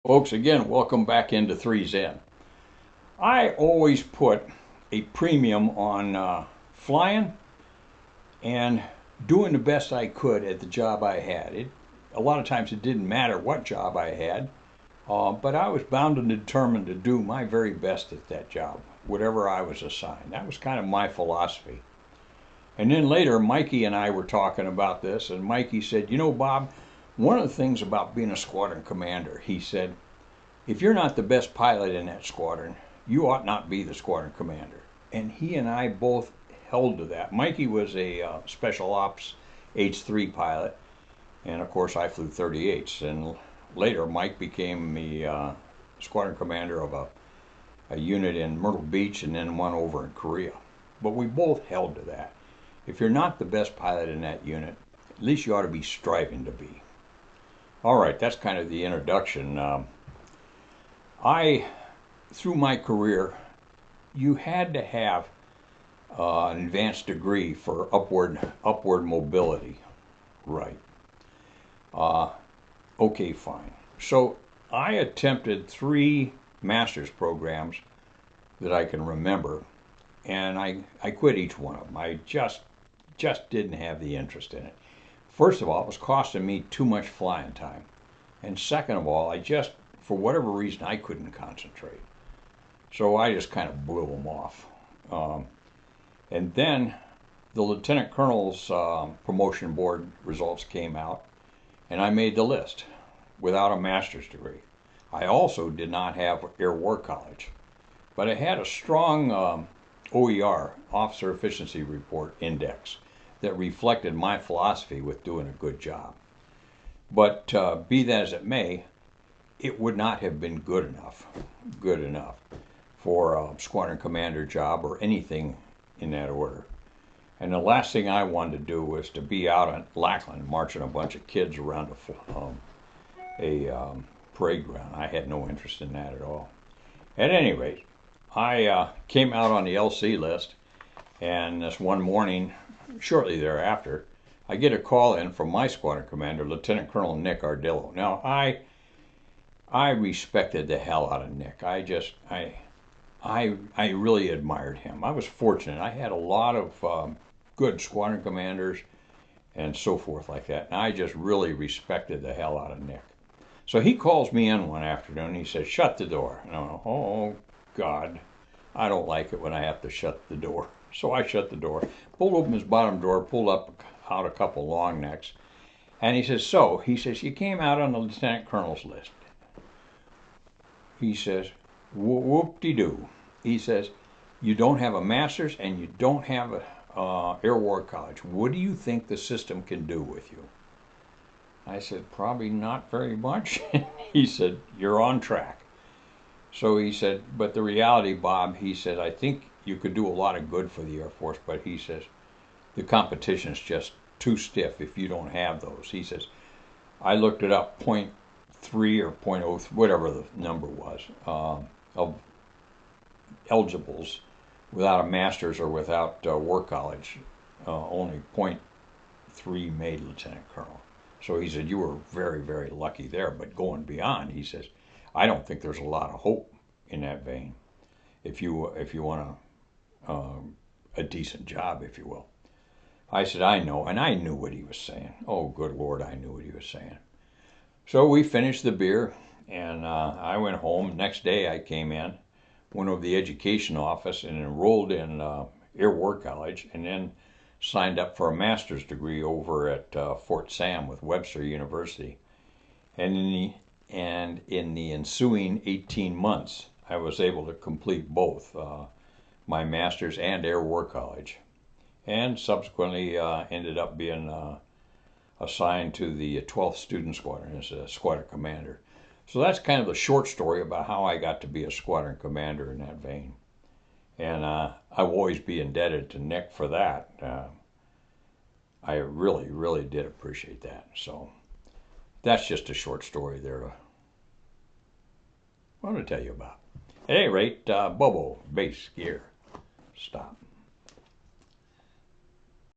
Folks, again, welcome back into 3Zen. I always put a premium on flying and doing the best I could at the job I had. A lot of times it didn't matter what job I had, but I was bound and determined to do my very best at that job, whatever I was assigned. That was kind of my philosophy. And then later, Mikey and I were talking about this, and Mikey said, "You know, Bob, one of the things about being a squadron commander," he said, "if you're not the best pilot in that squadron, you ought not be the squadron commander." And he and I both held to that. Mikey was a special ops H-3 pilot, and of course I flew 38s. And later, Mike became the squadron commander of a unit in Myrtle Beach and then one over in Korea. But we both held to that. If you're not the best pilot in that unit, at least you ought to be striving to be. All right, that's kind of the introduction. Through my career, you had to have an advanced degree for upward mobility, right? Uh, okay, fine. So I attempted 3 master's programs that I can remember, and I quit each one of them. I just didn't have the interest in it. First of all, it was costing me too much flying time, and second of all, for whatever reason, I couldn't concentrate. So I just kind of blew them off. Um, and then the lieutenant colonel's promotion board results came out, and I made the list without a master's degree. I also did not have Air War College, but I had a strong OER, Officer Efficiency Report Index, that reflected my philosophy with doing a good job. But be that as it may, it would not have been good enough for a squadron commander job or anything in that order. And the last thing I wanted to do was to be out on Lackland marching a bunch of kids around a parade ground. I had no interest in that at all. At any rate, I came out on the LC list, and this one morning, shortly thereafter, I get a call in from my squadron commander, Lieutenant Colonel Nick Ardillo. Now, I respected the hell out of Nick. I really admired him. I was fortunate. I had a lot of good squadron commanders and so forth like that. And I just really respected the hell out of Nick. So he calls me in one afternoon and he says, "Shut the door." And I'm like, "Oh, God, I don't like it when I have to shut the door." So I shut the door, pulled open his bottom drawer, pulled out a couple long necks. And he says, "You came out on the lieutenant colonel's list." He says, "Whoop-de-doo." He says, "You don't have a master's and you don't have a Air War College. What do you think the system can do with you?" I said, "Probably not very much." He said, "You're on track." So he said, "But the reality, Bob," he said, "I think you could do a lot of good for the Air Force, but," he says, "the competition is just too stiff if you don't have those." He says, "I looked it up, point 0.3 or point 0.03, whatever the number was, of eligibles without a master's or without war college. Only point 0.3 made lieutenant colonel." So he said, "You were very, very lucky there. But going beyond," he says, "I don't think there's a lot of hope in that vein if you want a decent job, if you will." I said, "I know," and I knew what he was saying. Oh, good Lord, I knew what he was saying. So we finished the beer, and I went home. Next day I came in, went over to the education office and enrolled in Air War College, and then signed up for a master's degree over at Fort Sam with Webster University. And in the ensuing 18 months, I was able to complete both my master's and Air War College, and subsequently ended up being assigned to the 12th Student Squadron as a squadron commander. So that's kind of the short story about how I got to be a squadron commander in that vein. And I will always be indebted to Nick for that. I really, really did appreciate that. So that's just a short story there I want to tell you about. At any rate, Bobo, base gear, stop.